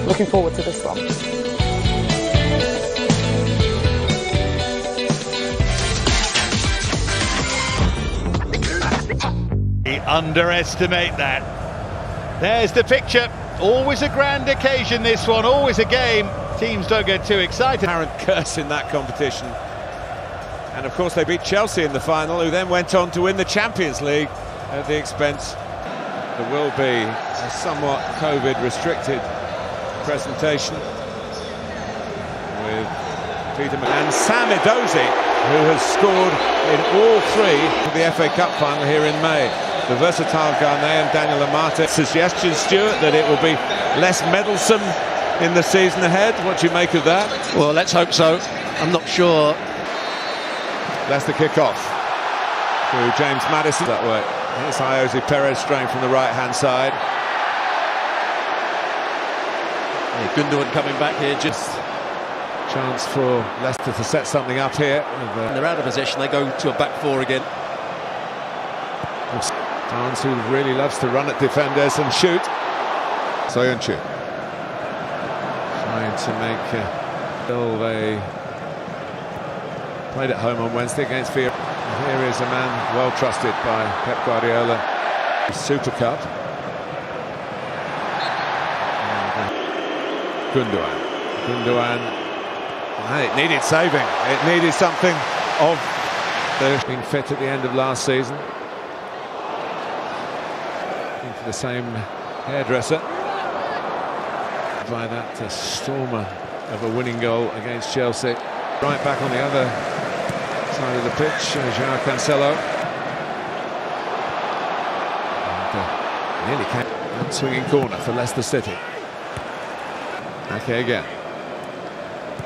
looking forward to this one. Underestimate that. There's the picture. Always a grand occasion, this one, always a game. Teams don't get too excited. Apparent curse in that competition. And of course they beat Chelsea in the final, who then went on to win the Champions League at the expense. There will be a somewhat COVID-restricted presentation with Peterman and Sam Edozie, who has scored in all three of the FA Cup final here in May. The versatile Ghanaian Daniel Amate. Suggestion, Stuart, that it will be less meddlesome in the season ahead. What do you make of that? Well, let's hope so. I'm not sure. That's the kick-off through James Maddison that way. Here's Jose Perez straying from the right-hand side. Yeah, Gundogan coming back here. Just chance for Leicester to set something up here. They're out of possession. They go to a back four again. Barnes, who really loves to run at defenders and shoot. Soyuncu trying to make they played at home on Wednesday against Villa. Here is a man well trusted by Pep Guardiola. Super Cup. Gundogan. It needed saving. It needed something of the being fit at the end of last season. For the same hairdresser by that stormer of a winning goal against Chelsea. Right back on the other side of the pitch, João Cancelo. And, nearly came out swinging corner for Leicester City. Okay, again.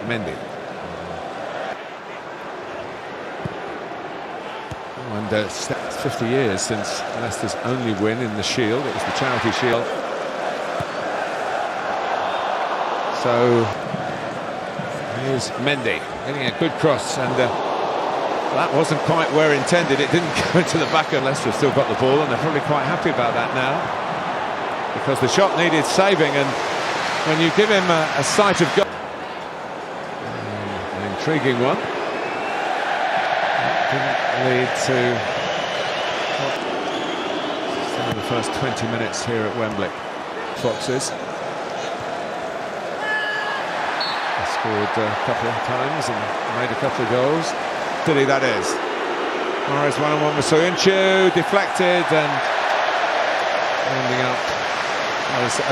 Mendy. And it's 50 years since Leicester's only win in the Shield. It was the Charity Shield. So here's Mendy getting a good cross, and that wasn't quite where intended. It didn't go into the back, and Leicester still got the ball, and they're probably quite happy about that now, because the shot needed saving, and when you give him a sight of goal, an intriguing one. Didn't lead to some of the first 20 minutes here at Wembley. Foxes scored a couple of times and made a couple of goals. City, that is. Morris one-on-one with Soyuncu, deflected and ending up as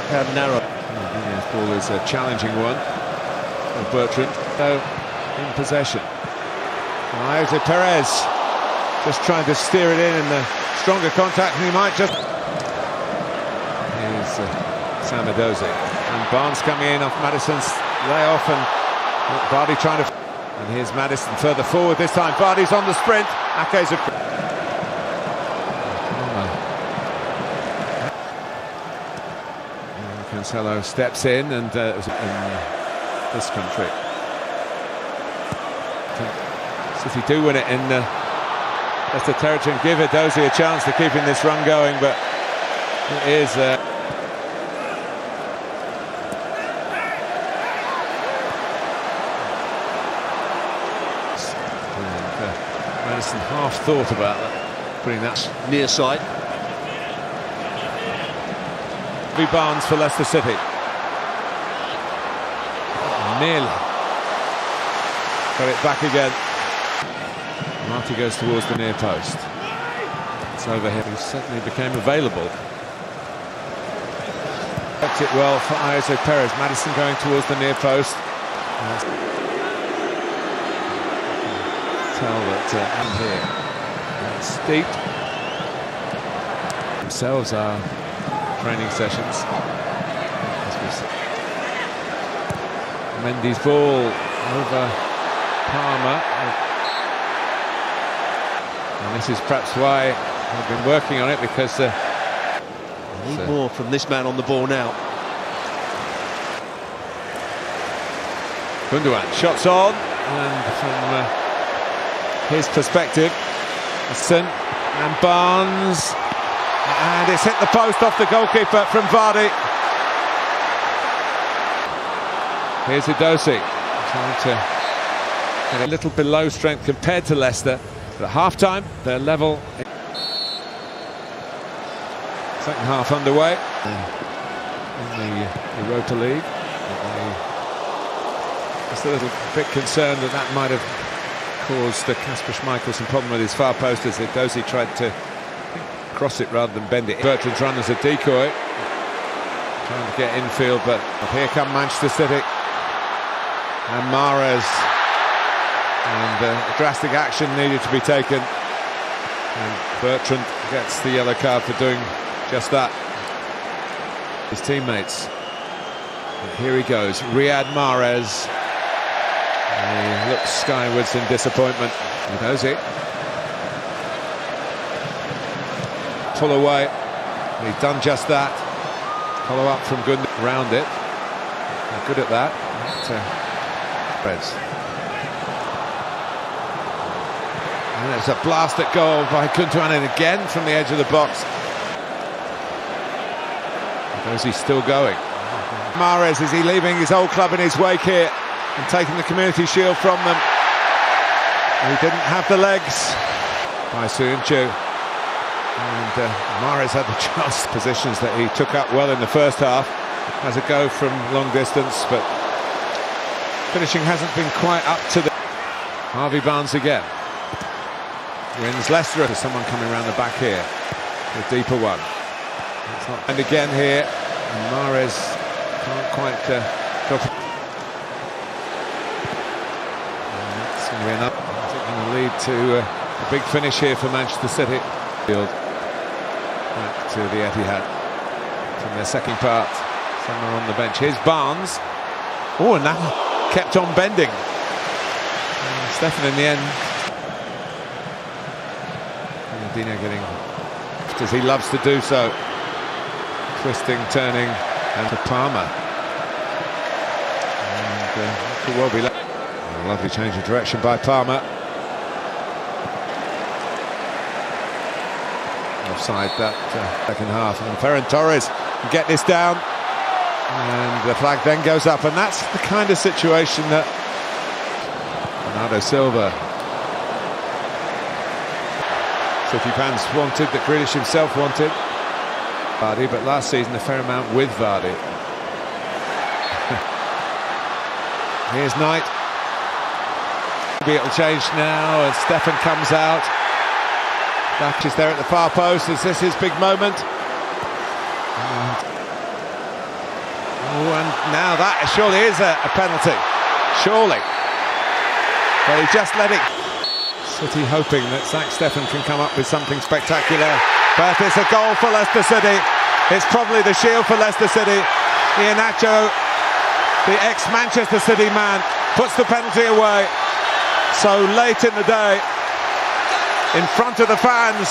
kind of narrow. The ball is a challenging one. Bertrand, though, in possession. Jose Perez just trying to steer it in the stronger contact, and he might just... Here's Sam Edozie. And Barnes coming in off Maddison's layoff, and Vardy trying to... And here's Maddison further forward this time. Vardy's on the sprint. Ake's a... Cancelo steps in, and this country. City do win it in Leicester territory and give Edozie a chance to keeping this run going, but it is Maddison half thought about that, putting that near side. Barnes for Leicester City. Nearly got it back again. Marty goes towards the near post. It's over here. He certainly became available. Kept it well for Jose Perez. Maddison going towards the near post. Tell that I'm here. It's steep. Themselves are training sessions. Mendy's ball over Palmer, and this is perhaps why I've been working on it, because need more from this man on the ball now. Gundogan, shots on, and from his perspective, Son and Barnes, And it's hit the post off the goalkeeper from Vardy. Here's Edozie, trying to get a little below strength compared to Leicester. But at half-time, they're level. Second half underway in the Europa League. Just a little bit concerned that might have caused Kasper Schmeichel some problem with his far post as Edozie tried to cross it rather than bend it. Bertrand's run as a decoy, trying to get infield, but here come Manchester City and Mahrez, and drastic action needed to be taken, and Bertrand gets the yellow card for doing just that. His teammates, but here he goes, Riyad Mahrez, and he looks skywards in disappointment. Edozie pull away, and he's done just that. Follow up from good round it. They're good at that. And there's a blast at goal by Gundogan again from the edge of the box. Edozie's still going. Mahrez, is he leaving his old club in his wake here and taking the Community Shield from them? He didn't have the legs by Söyüncü. And Mahrez had the chance positions that he took up well in the first half. Has a go from long distance, but finishing hasn't been quite up to the... Harvey Barnes again. Wins Leicester. There's someone coming around the back here. The deeper one. It's not... And again here. And Mahrez can't quite drop it. And that's going to be enough. It's going to lead to a big finish here for Manchester City. Field. Back to the Etihad from their second part. Somewhere on the bench. Here's Barnes. Oh, and that kept on bending. And Stefan in the end. Dino getting, as he loves to do so, twisting, turning, and to Palmer. And could well be a lovely change of direction by Palmer. Offside that second half, and Ferran Torres can get this down, and the flag then goes up, and that's the kind of situation that Bernardo Silva, City fans wanted, that Grealish himself wanted. Vardy, but last season a fair amount with Vardy. Here's Knight. Maybe it'll change now as Stefan comes out. Back is there at the far post. Is this his big moment? And now that surely is a penalty. Surely. But he just let it. City hoping that Stefan can come up with something spectacular. But it's a goal for Leicester City. It's probably the shield for Leicester City. Iheanacho, the ex-Manchester City man, puts the penalty away. So late in the day, in front of the fans,